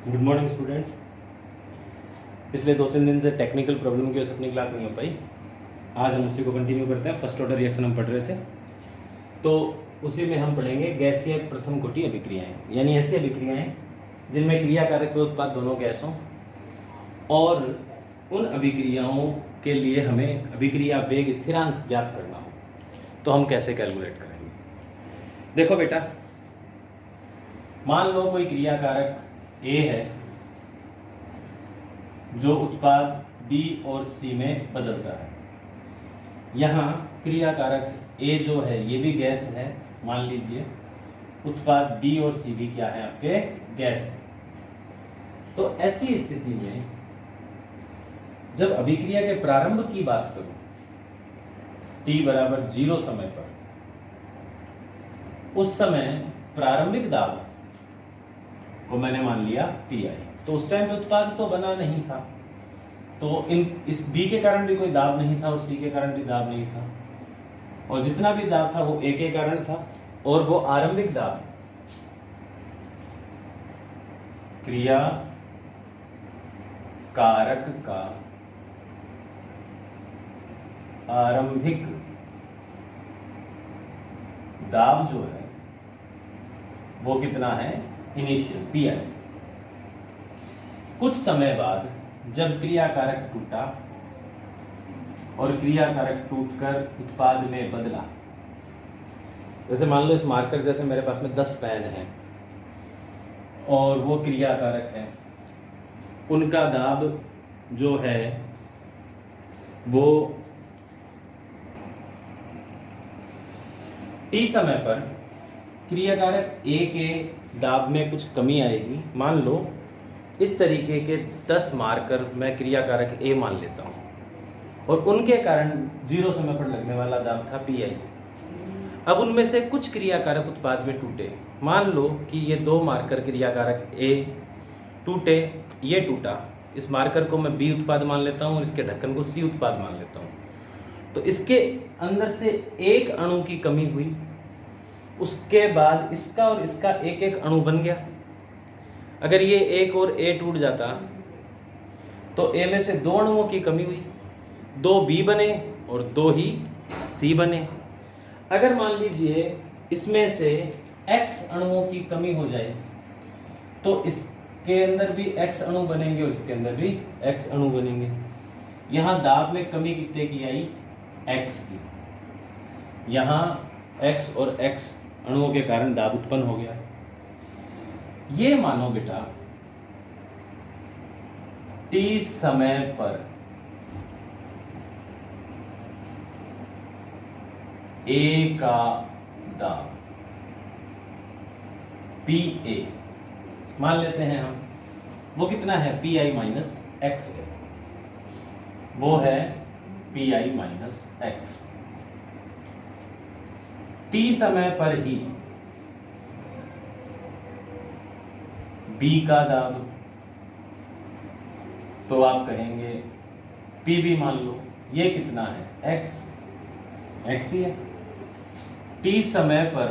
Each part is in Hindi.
Good morning students. पिछले 2-3 दिन से टेक्निकल प्रॉब्लम की वजह से अपनी क्लास नहीं हो पाई। आज हम उसी को कंटिन्यू करते हैं। फर्स्ट ऑर्डर रिएक्शन हम पढ़ रहे थे, तो उसी में हम पढ़ेंगे गैसीय प्रथम कोटि अभिक्रियाएं, यानी ऐसी अभिक्रियाएं जिनमें क्रिया कारक के उत्पाद दोनों गैस हों और उन अभिक्रियाओं के लिए हमें अभिक्रिया वेग स्थिरांक ज्ञात करना हो। तो हम कैसे कैलकुलेट करेंगे? देखो बेटा, मान लो कोई क्रिया कारक ए है जो उत्पाद बी और सी में बदलता है। यहाँ क्रिया कारक ए जो है ये भी गैस है, मान लीजिए उत्पाद बी और सी भी क्या है, आपके गैस है। तो ऐसी स्थिति में जब अभिक्रिया के प्रारंभ की बात करूं t बराबर 0 समय पर, उस समय प्रारंभिक दाब को मैंने मान लिया Pi। तो उस टाइम पे उत्पाद तो बना नहीं था, तो इस B के कारण भी कोई दाब नहीं था और C के कारण भी दाब नहीं था, और जितना भी दाब था वो A के कारण था, और वो आरंभिक दाब क्रिया कारक का आरंभिक दाब जो है वो कितना है, इनिशियल Pi। कुछ समय बाद जब क्रिया कारक टूटा और क्रिया कारक टूटकर उत्पाद में बदला, जैसे मान लो इस मार्कर जैसे मेरे पास में 10 पेन है और वो क्रिया कारक है, उनका दाब जो है वो t समय पर क्रिया कारक A के दाब में कुछ कमी आएगी। मान लो इस तरीके के 10 मार्कर मैं क्रिया कारक A मान लेता हूँ और उनके कारण 0 समय पर लगने वाला दाब था Pi। अब उनमें से कुछ क्रिया कारक उत्पाद में टूटे। मान लो कि ये 2 मार्कर क्रिया कारक A टूटे, ये टूटा, इस मार्कर को मैं B उत्पाद मान लेता हूँ और इसके ढक्कन को C उत्पाद मान लेता हूँ। तो इसके अंदर से एक अणु की कमी हुई, उसके बाद इसका और इसका एक एक अणु बन गया। अगर ये एक और A टूट जाता तो A में से 2 अणुओं की कमी हुई, 2 B बने और 2 ही C बने। अगर मान लीजिए इसमें से X अणुओं की कमी हो जाए तो इसके अंदर भी X अणु बनेंगे और इसके अंदर भी X अणु बनेंगे। यहाँ दाब में कमी कितने की आई, X की। यहाँ X और X अणुओं के कारण दाब उत्पन्न हो गया। ये मानो बेटा t समय पर A का दाब Pa मान लेते हैं हम, वो कितना है, Pi माइनस X है, वो है Pi माइनस X। t समय पर ही B का दाब, तो आप कहेंगे Pb मान लो, ये कितना है, X ही है। t समय पर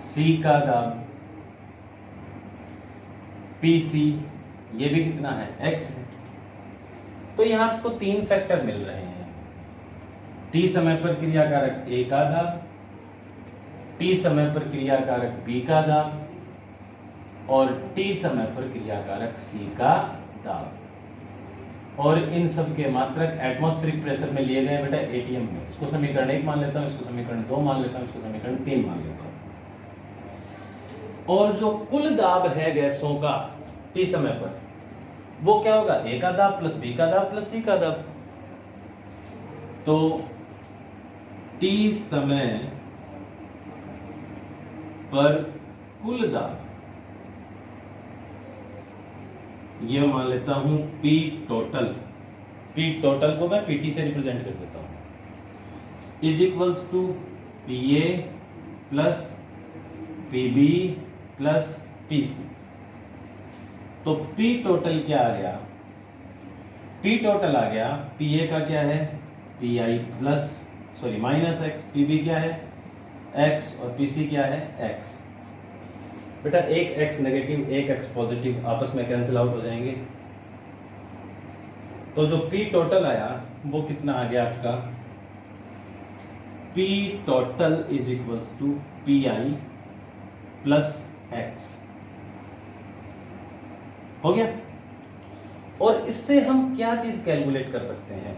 C का दाब Pc, ये भी कितना है, X है। तो यहाँ आपको 3 फैक्टर मिल रहे हैं। t समय पर क्रिया कारक A का दाब, t समय पर क्रिया कारक B का दाब और t समय पर क्रिया कारक C का दाब। और इन सब के मात्रक एटमॉस्फेरिक प्रेशर में लिए गए बेटा ATM में। इसको समीकरण 1 मान लेता हूँ, इसको समीकरण 2 मान लेता हूँ, इसको समीकरण 3 मान लेता हूँ। और जो कुल दाब है गैसों का t समय पर, वो क्या होगा, A का दाब प्लस B का दाब प्लस C का दाब। तो t समय पर कुल दाब, ये मैं मान लेता हूं P टोटल। P टोटल को मैं PT से रिप्रेजेंट कर देता हूं, is equals to PA plus PB plus PC। तो P टोटल क्या आ गया, P टोटल आ गया, PA का क्या है, Pi plus sorry minus X, PB क्या है X और PC क्या है X। बेटा एक x नेगेटिव एक x पॉजिटिव आपस में कैंसिल आउट हो जाएंगे, तो जो P टोटल आया वो कितना आ गया आपका, P total is equals to PI plus X हो गया। और इससे हम क्या चीज कैलकुलेट कर सकते हैं,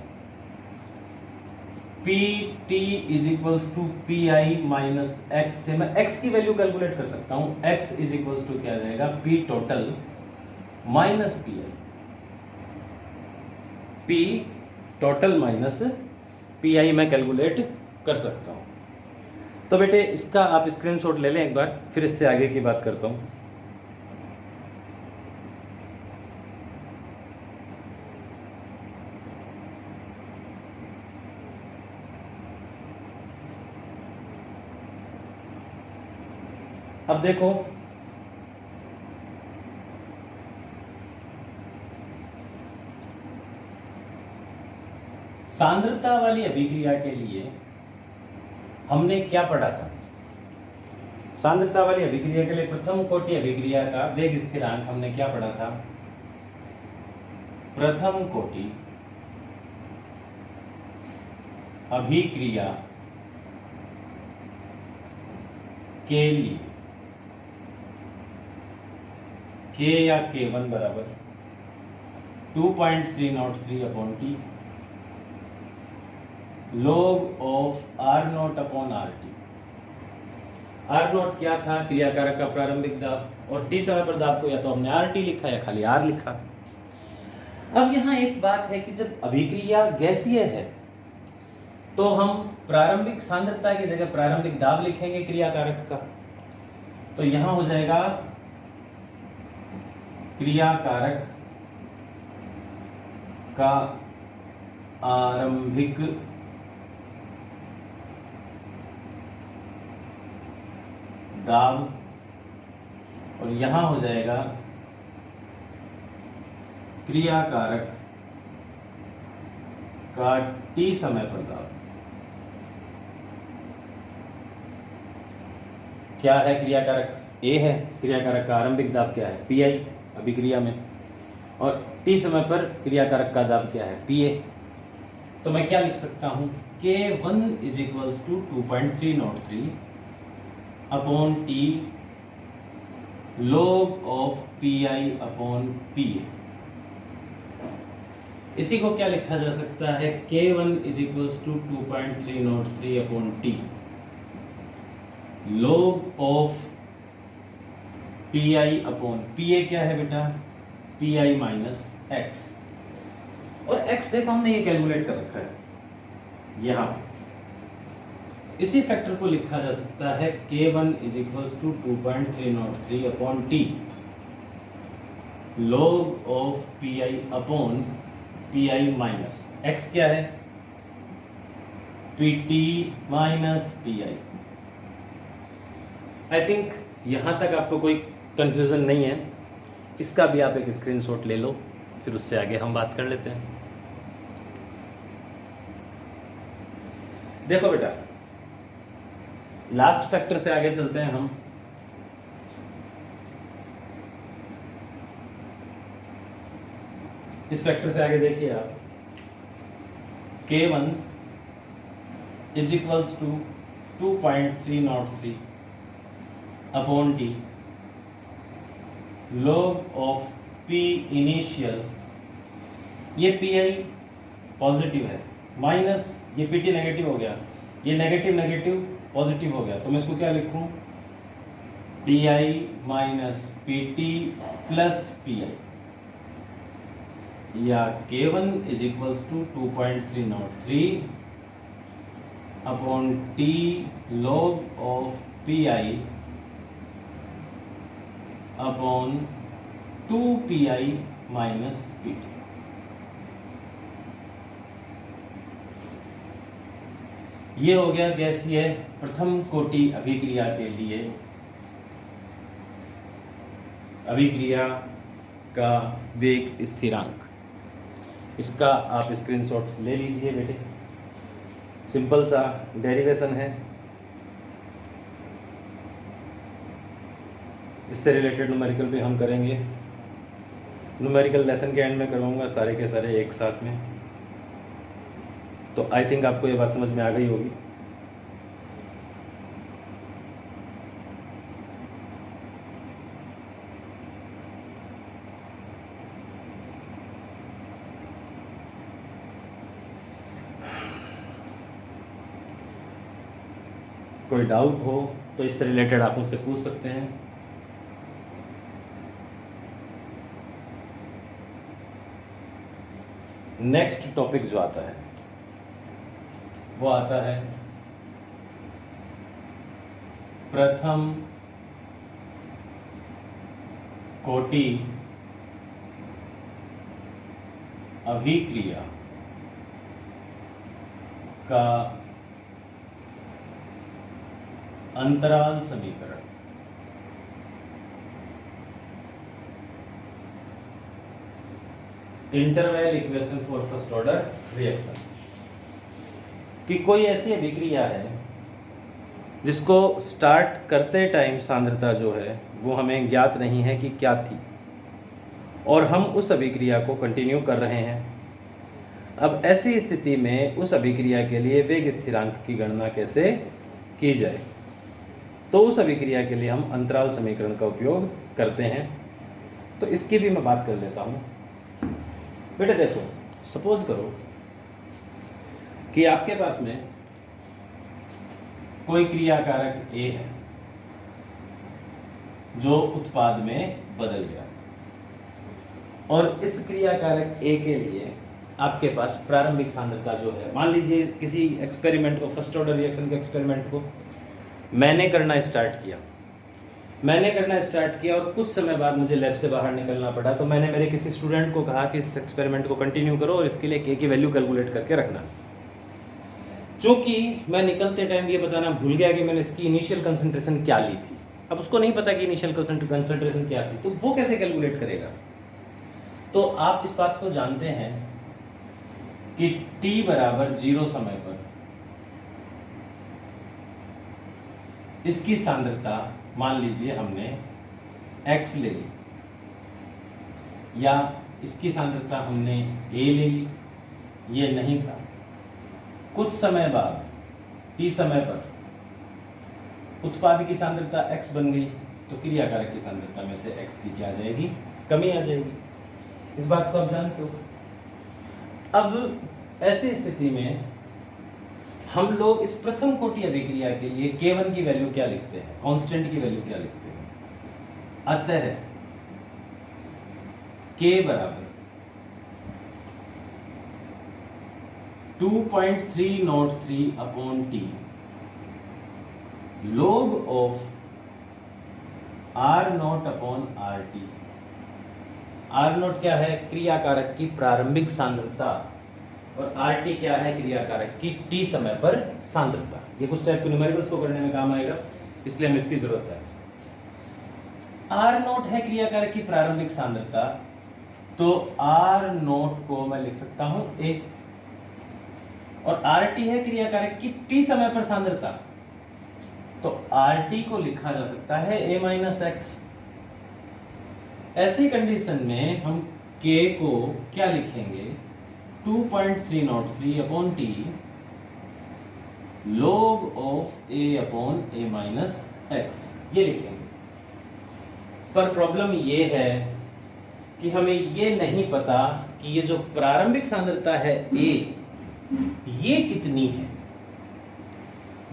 PT is equals to PI minus X से मैं X की वैल्यू कैलकुलेट कर सकता हूं। X इज इक्वल्स टू क्या आ जाएगा, P total minus PI, P total minus PI मैं कैलकुलेट कर सकता हूं। तो बेटे इसका आप स्क्रीनशॉट ले लें एक बार, फिर इससे आगे की बात करता हूं। अब देखो सांद्रता वाली अभिक्रिया के लिए हमने क्या पढ़ा था। सांद्रता वाली अभिक्रिया के लिए प्रथम कोटि अभिक्रिया का वेग स्थिरांक हमने क्या पढ़ा था, प्रथम कोटि अभिक्रिया के लिए K या K1 बराबर 2.303 upon T log of R0 upon RT। R0 क्या था, क्रियाकारक का प्रारंभिक दाब, और T समय पर दाब को या तो हमने RT लिखा या खाली R लिखा। अब यहाँ एक बात है कि जब अभिक्रिया गैसीय है तो हम प्रारंभिक सांद्रता की जगह प्रारंभिक दाब लिखेंगे क्रियाकारक का, तो यहाँ हो जाएगा क्रियाकारक का आरंभिक दाब, और यहां हो जाएगा क्रियाकारक का T समय पर दाब। क्या है क्रियाकारक, A है, क्रियाकारक का आरंभिक दाब क्या है, PI अभिक्रिया में, और T समय पर क्रियाकारक का दाब क्या है, PA। तो मैं क्या लिख सकता हूं, K1 is equals to 2.303 upon T log of PI upon PA। इसी को क्या लिखा जा सकता है, K1 is equals to 2.303 upon T log of PI upon PA क्या है बेटा, PI माइनस X, और X देखो हमने ये कैलकुलेट कर रखा है यहाँ। इसी फैक्टर को लिखा जा सकता है K1 is equals to 2.303 upon T log of PI upon PI minus X क्या है, PT minus PI। I think यहाँ तक आपको कोई कंफ्यूजन नहीं है। इसका भी आप एक स्क्रीनशॉट ले लो, फिर उससे आगे हम बात कर लेते हैं। देखो बेटा लास्ट फैक्टर से आगे चलते हैं हम। इस फैक्टर से आगे देखिए आप, K1 is equals to 2.303 upon T log of P initial, ये PI पॉजिटिव है, माइनस ये PT नेगेटिव हो गया, ये नेगेटिव नेगेटिव पॉजिटिव हो गया, तो मैं इसको क्या लिखूं, PI minus PT plus PI, या K1 is equals to 2.303 upon T log of PI upon 2PI minus PT। ये हो गया गैसीय प्रथम कोटि अभिक्रिया के लिए अभिक्रिया का वेग स्थिरांक। इसका आप स्क्रीनशॉट ले लीजिए बेटे, सिंपल सा डेरिवेशन है। इससे रिलेटेड न्यूमेरिकल भी हम करेंगे। न्यूमेरिकल लेसन के एंड में करवाऊंगा सारे के सारे एक साथ में। तो आई थिंक आपको ये बात समझ में आ गई होगी। कोई डाउट हो तो इससे रिलेटेड आप मुझसे पूछ सकते हैं। नेक्स्ट टॉपिक जो आता है वो आता है प्रथम कोटि अभिक्रिया का अंतराल समीकरण। Interval equation for first order reaction कि कोई ऐसी अभिक्रिया है जिसको स्टार्ट करते टाइम सांद्रता जो है वो हमें ज्ञात नहीं है कि क्या थी, और हम उस अभिक्रिया को कंटिन्यू कर रहे हैं। अब ऐसी स्थिति में उस अभिक्रिया के लिए वेग स्थिरांक की गणना कैसे की जाए, तो उस अभिक्रिया के लिए हम अंतराल समीकरण का उपयोग करते हैं। तो इसकी भी मैं बात कर लेता हूँ। बेटा देखो, सपोज करो कि आपके पास में कोई क्रियाकारक A है जो उत्पाद में बदल गया, और इस क्रियाकारक A के लिए आपके पास प्रारंभिक सांद्रता जो है, मान लीजिए किसी एक्सपेरिमेंट को, फर्स्ट ऑर्डर रिएक्शन के एक्सपेरिमेंट को मैंने करना स्टार्ट किया और कुछ समय बाद मुझे लैब से बाहर निकलना पड़ा, तो मैंने मेरे किसी स्टूडेंट को कहा कि इस एक्सपेरिमेंट को कंटिन्यू करो और इसके लिए K की वैल्यू कैलकुलेट करके रखना। चूंकि मैं निकलते टाइम ये बताना भूल गया कि मैंने इसकी इनिशियल कंसंट्रेशन क्या ली थी, अब उसको नहीं पता कि इनिशियल कंसंट्रेशन क्या थी, तो वो कैसे कैलकुलेट करेगा। तो आप इस बात को जानते हैं कि t बराबर 0 समय पर इसकी सांद्रता, मान लीजिए हमने x ले ली, या इसकी सांद्रता हमने a ले ली, ये नहीं था। कुछ समय बाद t समय पर उत्पाद की सांद्रता x बन गई, तो क्रियाकारक की सांद्रता में से x की क्या आ जाएगी, कमी आ जाएगी। इस बात को आप जानते हो। अब ऐसी स्थिति में हम लोग इस प्रथम कोटि अभिक्रिया के लिए K1 की वैल्यू क्या लिखते हैं, कांस्टेंट की वैल्यू क्या लिखते हैं। अतः K बराबर 2.303 upon T log of R0 upon RT। R0 क्या है, क्रियाकारक की प्रारंभिक सांद्रता, और RT क्या है, क्रियाकारक की T समय पर सांद्रता। ये कुछ टाइप के न्यूमेरिकल्स को करने में काम आएगा, इसलिए हमें इसकी जरूरत है। R0 है क्रियाकारक की प्रारंभिक सांद्रता, तो R0 को मैं लिख सकता हूं A, और RT है क्रियाकारक की T समय पर सांद्रता, तो RT को लिखा जा सकता है A माइनस एक्स। ऐसी कंडीशन में हम K को क्या लिखेंगे, 2.303 upon T log of A upon A minus x, ये लिखेंगे। पर प्रॉब्लम ये है कि हमें ये नहीं पता कि ये जो प्रारंभिक सांद्रता है A, ये कितनी है,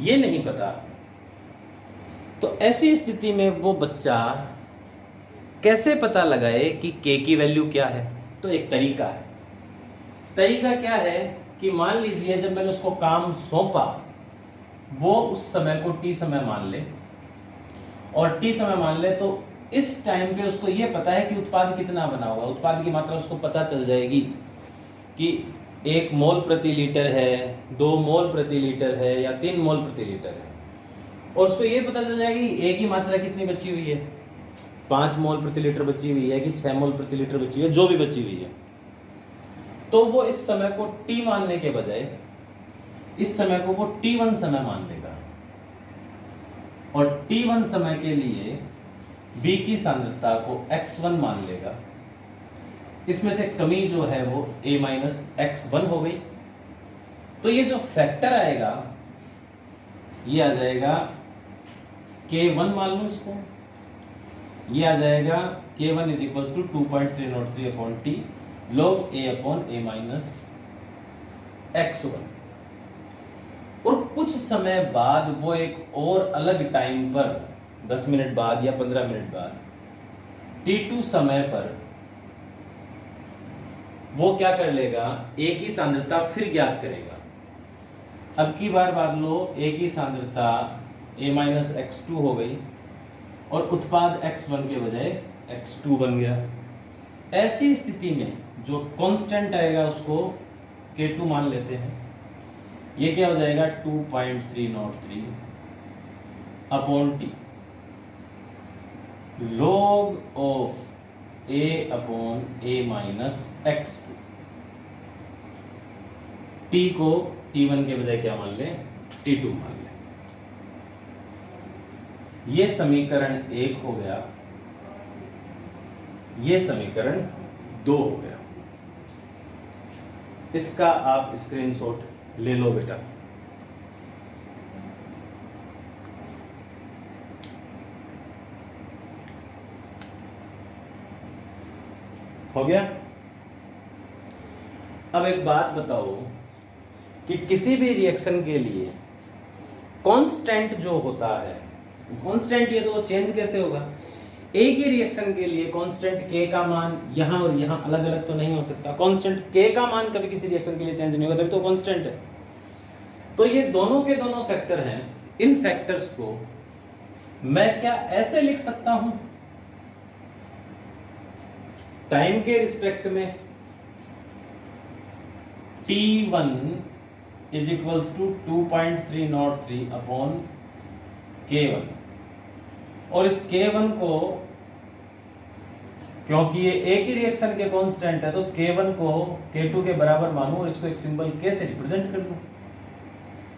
ये नहीं पता। तो ऐसी स्थिति में वो बच्चा कैसे पता लगाए कि K की वैल्यू क्या है। तो एक तरीका है। तरीका क्या है कि मान लीजिए जब मैंने उसको काम सौंपा, वो उस समय को T समय मान ले, और T समय मान ले, तो इस टाइम पे उसको ये पता है कि उत्पाद कितना बना हुआ, उत्पाद की मात्रा उसको पता चल जाएगी कि 1 मोल प्रति लीटर है, 2 मोल प्रति लीटर है, या 3 मोल प्रति लीटर है। और उसको ये पता चल जाएगी कि A की मात्रा कितनी बची हुई है, 5 मोल प्रति लीटर बची हुई है कि 6 मोल प्रति लीटर बची हुई है, जो भी बची हुई है। तो वो इस समय को T मानने के बजाय इस समय को वो T1 समय मान लेगा, और T1 समय के लिए बी की सांद्रता को x1 मान लेगा, इसमें से कमी जो है वो a माइनस x1 हो गई। तो ये जो फैक्टर आएगा ये आ जाएगा k1 मान लो इसको, ये आ जाएगा k1 is equals to 2.303 upon T log a upon a minus x1। और कुछ समय बाद वो एक और अलग टाइम पर 10 मिनट बाद या 15 मिनट बाद t2 समय पर वो क्या कर लेगा, a की सांद्रता फिर ज्ञात करेगा। अब की बार मान लो a की सांद्रता a माइनस x2 हो गई और उत्पाद x1 के बजाय x2 बन गया। ऐसी स्थिति में जो कांस्टेंट आएगा उसको k2 मान लेते हैं। ये क्या हो जाएगा 2.303 upon T log of a upon a minus x2। t को t1 के बजाय क्या मान लें, t2 मान लें। ये समीकरण 1 हो गया, ये समीकरण 2 हो गया। इसका आप स्क्रीनशॉट ले लो बेटा। हो गया। अब एक बात बताओ कि किसी भी रिएक्शन के लिए कांस्टेंट जो होता है, कांस्टेंट ये तो चेंज कैसे होगा। एक ही रिएक्शन के लिए कांस्टेंट k का मान यहां और यहां अलग अलग तो नहीं हो सकता। कांस्टेंट k का मान कभी किसी रिएक्शन के लिए चेंज नहीं होगा, तभी तो कांस्टेंट है। तो ये दोनों के दोनों फैक्टर हैं। इन फैक्टर्स को मैं क्या ऐसे लिख सकता हूं, टाइम के रिस्पेक्ट में t1 is equals to 2.303 upon k1। और इस k1 को, क्योंकि ये एक ही रिएक्शन के कांस्टेंट है, तो k1 को k2 के बराबर मानूं और इसको एक सिंबल k से रिप्रेजेंट कर दूं,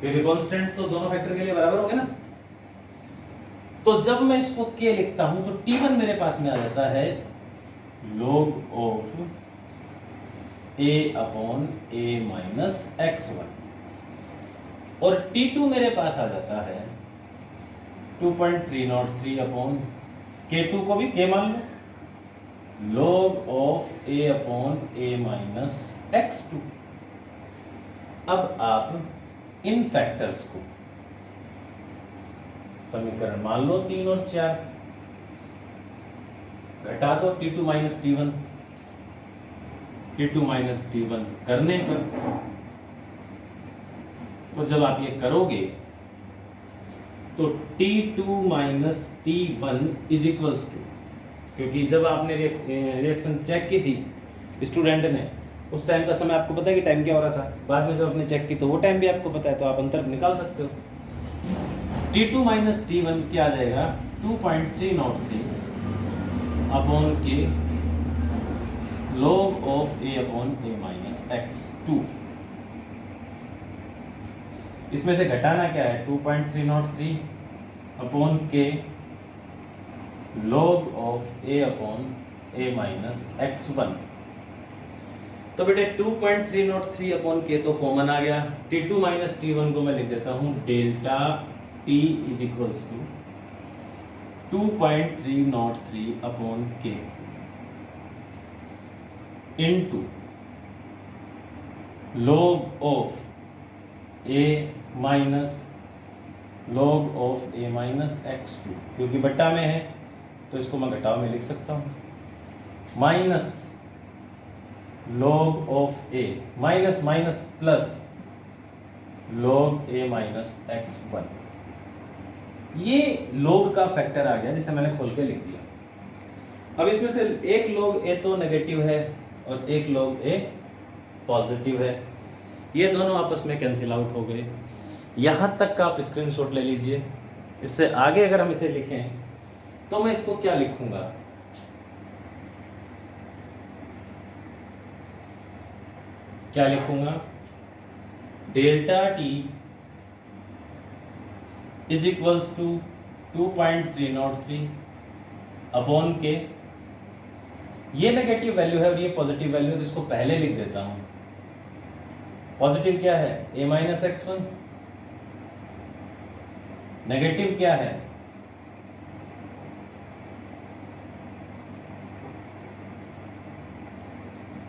क्योंकि कांस्टेंट तो दोनों फैक्टर के लिए बराबर होंगे ना। तो जब मैं इसको k लिखता हूं तो t1 मेरे पास में आ जाता है log of a upon a minus x1 और t2 मेरे पास आ जाता है 2.303 अपॉन k2 को भी k मान लो, log of a upon a minus x2। अब आप इन फैक्टर्स को समीकरण मान लो 3 और 4, घटा दो t2 minus t1, t2 minus t1 करने पर, तो जब आप ये करोगे तो t2 minus t1 is equals to, क्योंकि जब आपने रिएक्शन चेक की थी स्टूडेंट ने, उस टाइम का समय आपको पता है कि टाइम क्या हो रहा था। बाद में जब आपने चेक की तो वो टाइम भी आपको पता है, तो आप अंतर निकाल सकते हो। t2 माइनस t1 क्या आ जाएगा 2.303 अपॉन के log of a upon a minus x2। इसमें से घटाना क्या है 2.303 अपॉन के log of a upon a minus x1। तो बेटे 2.303 अपॉन के तो कॉमन आ गया। t2 माइनस t1 को मैं लिख देता हूं delta t is equals to 2.303 upon k into log of a minus log of a minus x2, क्योंकि बट्टा में है तो इसको मैं घटाव में लिख सकता हूँ, minus log of a minus minus plus log a minus x1। ये log का फैक्टर आ गया जिसे मैंने खोल के लिख दिया। अब इसमें से एक log a तो नेगेटिव है और एक log a पॉजिटिव है, ये दोनों आपस में कैंसिल आउट हो गए। यहाँ तक का आप स्क्रीनशॉट ले लीजिए। इससे आगे अगर हम इसे लिखें तो मैं इसको क्या लिखूंगा, क्या लिखूंगा, delta T is equals to 2.303 upon K, ये नेगेटिव वैल्यू है और ये पॉजिटिव वैल्यू है, तो इसको पहले लिख देता हूं। पॉजिटिव क्या है a माइनस x1, नेगेटिव क्या है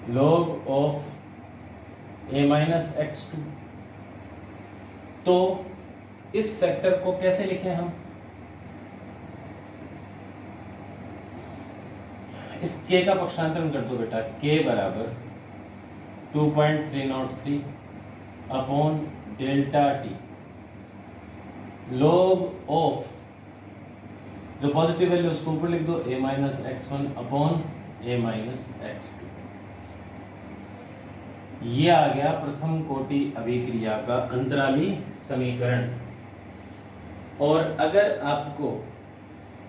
log of a minus x2। तो इस फैक्टर को कैसे लिखें हम, इस k का पक्षांतरण कर दो बेटा, k बराबर 2.303 upon delta T, log of, जो पॉजिटिव वैल्यू उसको ऊपर लिख दो, a minus x1 upon a minus x2। ये आ गया प्रथम कोटि अभिक्रिया का अंतराली समीकरण। और अगर आपको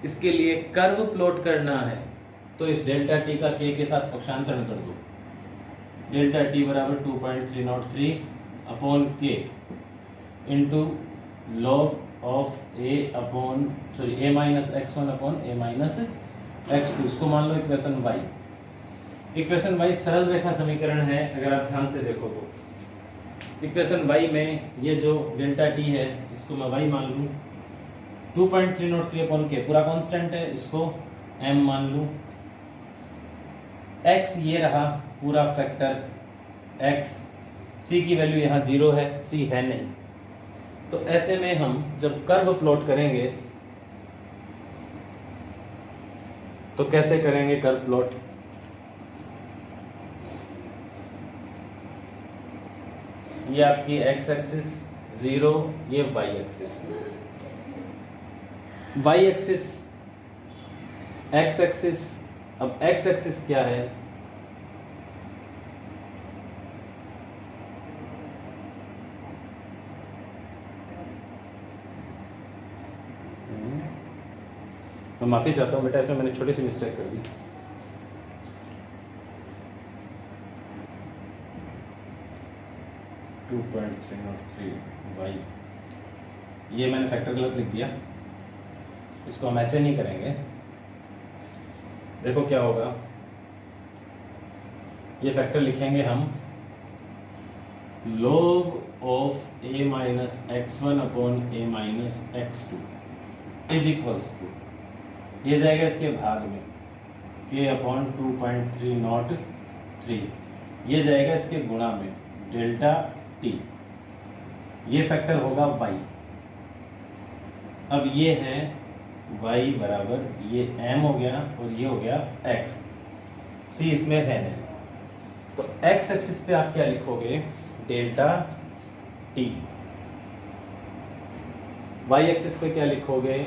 इसके लिए कर्व प्लॉट करना है तो इस डेल्टा टी का k के साथ पक्षांतरण कर दो, डेल्टा टी बराबर 2.303 अपॉन के into log of a minus x1 upon a minus x2। इसको मान लो इक्वेशन y। इक्वेशन y सरल रेखा समीकरण है, अगर आप ध्यान से देखो तो इक्वेशन y में ये जो डेल्टा टी है इसको मैं y मान लूँ, 2.303 अपॉन के पूरा कांस्टेंट है, इसको m मान लूँ, x ये रहा पूरा फैक्टर x, c की वैल्यू यहाँ 0 है, c है नहीं। तो ऐसे में हम जब कर्व प्लॉट करेंगे तो कैसे करेंगे कर्व प्लॉट, ये आपकी x एक्सिस 0, ये y axis, y axis, x axis. अब x एक्सिस क्या है, मैं माफी चाहता हूँ बेटा, इसमें मैंने छोटी सी मिस्टेक कर दी। y, ये मैंने फैक्टर गलत लिख दिया, इसको हम ऐसे नहीं करेंगे। देखो क्या होगा, ये फैक्टर लिखेंगे हम log of a minus x1 upon a minus x2 is equals to, ये जाएगा इसके भाग में k अपॉन 2.303, ये जाएगा इसके गुणा में डेल्टा t, ये फैक्टर होगा y। अब ये है y बराबर, ये m हो गया और ये हो गया x, c इसमें है नहीं, तो x एक्सिस पे आप क्या लिखोगे, डेल्टा t, y एक्सिस पे क्या लिखोगे,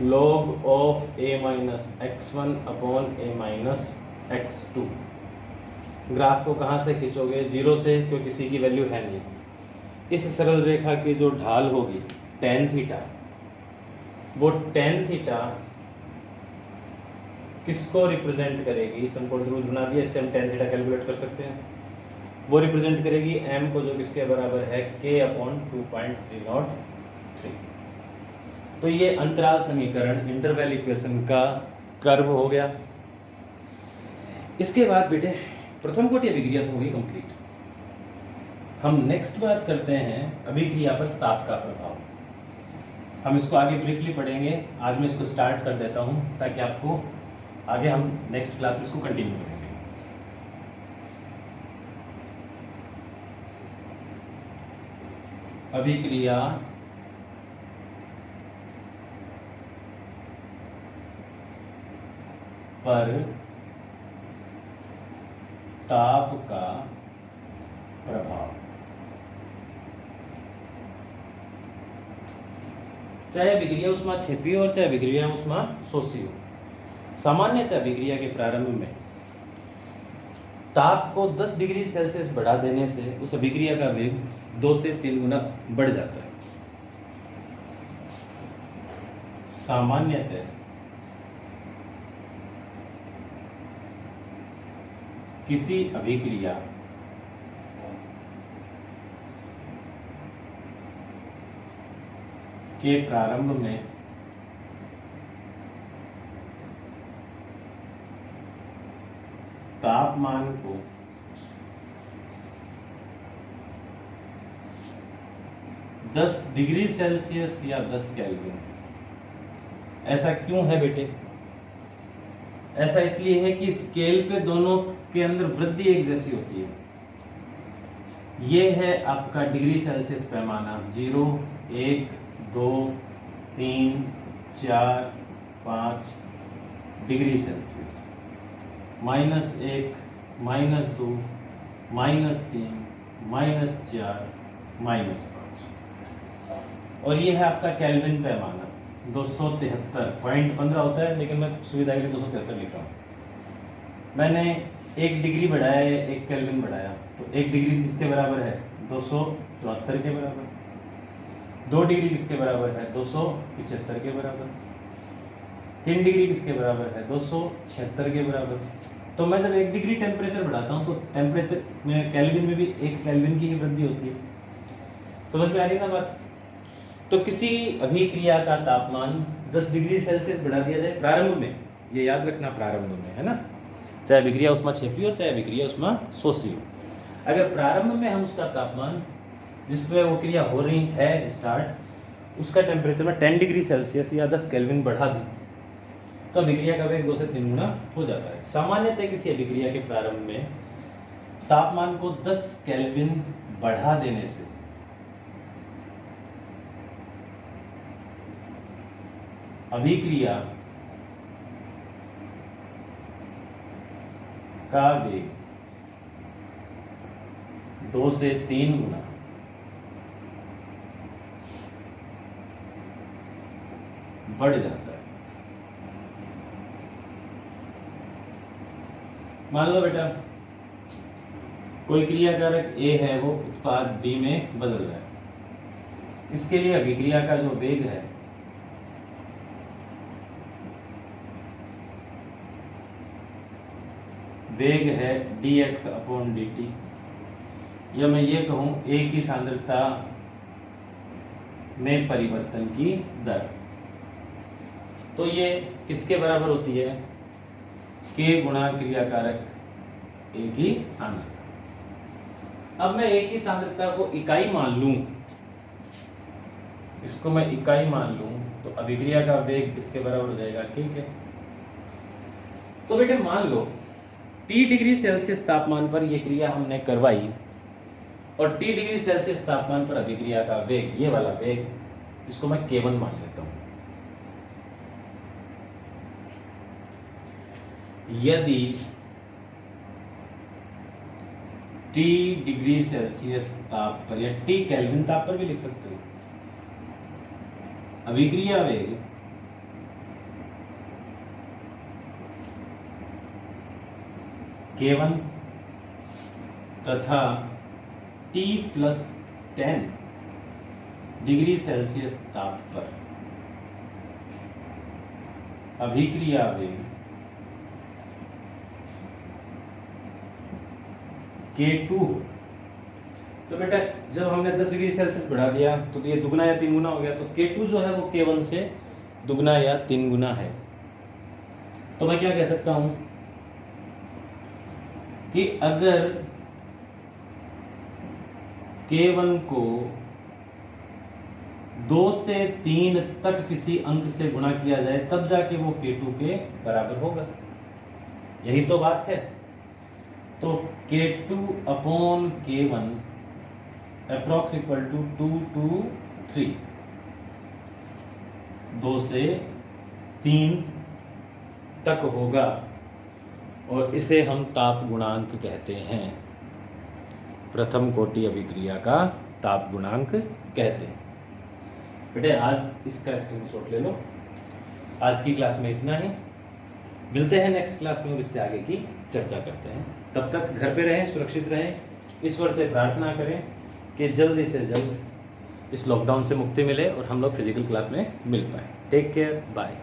log of a minus x1 upon a minus x2। Graph को कहाँ से खींचोगे, 0 से, क्योंकि c की वैल्यू है नहीं। इस सरल रेखा की जो ढाल होगी tan थीटा, वो tan थीटा किसको रिप्रेजेंट करेगी, समकोण त्रिभुज बना दिया, इससे हम tan थीटा कैलकुलेट कर सकते हैं। वो रिप्रेजेंट करेगी m को, जो किसके बराबर है k अपॉन 2.303। तो ये अंतराल समीकरण, इंटरवल इक्वेशन का कर्व हो गया। इसके बाद बेटे प्रथम कोटि अभिक्रिया तो होगी कंप्लीट। हम नेक्स्ट बात करते हैं अभिक्रिया पर ताप का प्रभाव। हम इसको आगे ब्रीफली पढ़ेंगे, आज मैं इसको स्टार्ट कर देता हूं ताकि आपको आगे हम नेक्स्ट क्लास में इसको कंटिन्यू करेंगे। अभिक्रिया पर ताप का प्रभाव, चाहे अभिक्रिया ऊष्मा छिपी हो और चाहे अभिक्रिया ऊष्मा शोषी हो। सामान्यतः अभिक्रिया के प्रारंभ में ताप को 10 डिग्री सेल्सियस बढ़ा देने से उस अभिक्रिया का वेग 2 से 3 गुना बढ़ जाता है। सामान्यतः किसी अभिक्रिया के प्रारंभ में तापमान को 10 डिग्री सेल्सियस या 10 केल्विन। ऐसा क्यों है बेटे? ऐसा इसलिए है कि स्केल पे दोनों के अंदर वृद्धि एक जैसी होती है। ये है आपका डिग्री सेल्सियस पैमाना, 0, 1, 2, 3, 4, 5 डिग्री सेल्सियस, -1, -2, -3, -4, -5। और ये है आपका केल्विन पैमाना, 273, पॉइंट 15 होता है, लेकिन मैं सुविधा के लिए 273 लिख रहा हूँ। मैंने 1 डिग्री बढ़ाया है, 1 केल्विन बढ़ाया, तो 1 डिग्री किसके बराबर है? 274 के बराबर। 2 डिग्री किसके बराबर है? 275 के बराबर। 3 डिग्री किसके बराबर है? 276 के बराबर। तो मैं जब 1 डिग्री टेम्परेचर बढ़ाता हूँ तो टेम्परेचर में केल्विन में भी 1 केल्विन की ही वृद्धि होती है। समझ में आ रही है ना बात? तो किसी अभिक्रिया का तापमान 10 डिग्री सेल्सियस बढ़ा दिया जाए प्रारंभ में, ये याद रखना, प्रारंभ में, है ना, चाहे अभिक्रिया ऊष्माक्षेपी हो चाहे अभिक्रिया ऊष्माशोषी हो। अगर प्रारंभ में हम उसका तापमान जिस पर वो क्रिया हो रही है स्टार्ट, उसका टेम्परेचर में 10 डिग्री सेल्सियस या 10 केल्विन बढ़ा दें तो अभिक्रिया का वेग 2 से 3 गुना हो जाता है। सामान्यतः किसी अभिक्रिया के प्रारंभ में तापमान को 10 केल्विन बढ़ा देने से अभिक्रिया का वेग 2 से 3 गुना बढ़ जाता है। मान लो बेटा कोई क्रियाकारक A है वो उत्पाद B में बदल रहा है। इसके लिए अभिक्रिया का जो वेग है वेग है dx/dt, या मैं ये कहूं A की सांद्रता में परिवर्तन की दर, तो ये किसके बराबर होती है? K गुणा क्रियाकारक A की सांद्रता। अब मैं A की सांद्रता को इकाई मान लूं, इसको मैं इकाई मान लूं, तो अभिक्रिया का वेग किसके बराबर हो जाएगा? ठीक है। तो बेटे मान लो T डिग्री सेल्सियस तापमान पर यह क्रिया हमने करवाई और T डिग्री सेल्सियस तापमान पर अभिक्रिया का वेग, ये वाला वेग, इसको मैं K1 मान लेता हूं। यदि T डिग्री सेल्सियस ताप पर, या T केल्विन ताप पर भी लिख सकते हो, अभिक्रिया वेग K1 तथा T+10 डिग्री सेल्सियस ताप पर अभिक्रिया वेग K2 हो, तो बेटा जब हमने 10 डिग्री सेल्सियस बढ़ा दिया तो ये दुगना या 3 गुना हो गया, तो K2 जो है वो K1 से दुगना या 3 गुना है। तो मैं क्या कह सकता हूं कि अगर K1 को 2 से 3 तक किसी अंक से गुणा किया जाए तब जाके वो K2 के बराबर होगा। यही तो बात है। तो K2/K1 approx equal to 2 to 3, 2 से 3 तक होगा, और इसे हम ताप गुणांक कहते हैं। प्रथम कोटि अभिक्रिया का ताप गुणांक कहते हैं। बेटे आज इसका स्क्रीनशॉट ले लो। आज की क्लास में इतना ही, मिलते हैं नेक्स्ट क्लास में और इससे आगे की चर्चा करते हैं। तब तक घर पे रहें, सुरक्षित रहें, ईश्वर से प्रार्थना करें कि जल्दी से जल्द इस लॉकडाउन से मुक्ति मिले और हम लोग फिजिकल क्लास में मिल पाएँ। Take care, bye.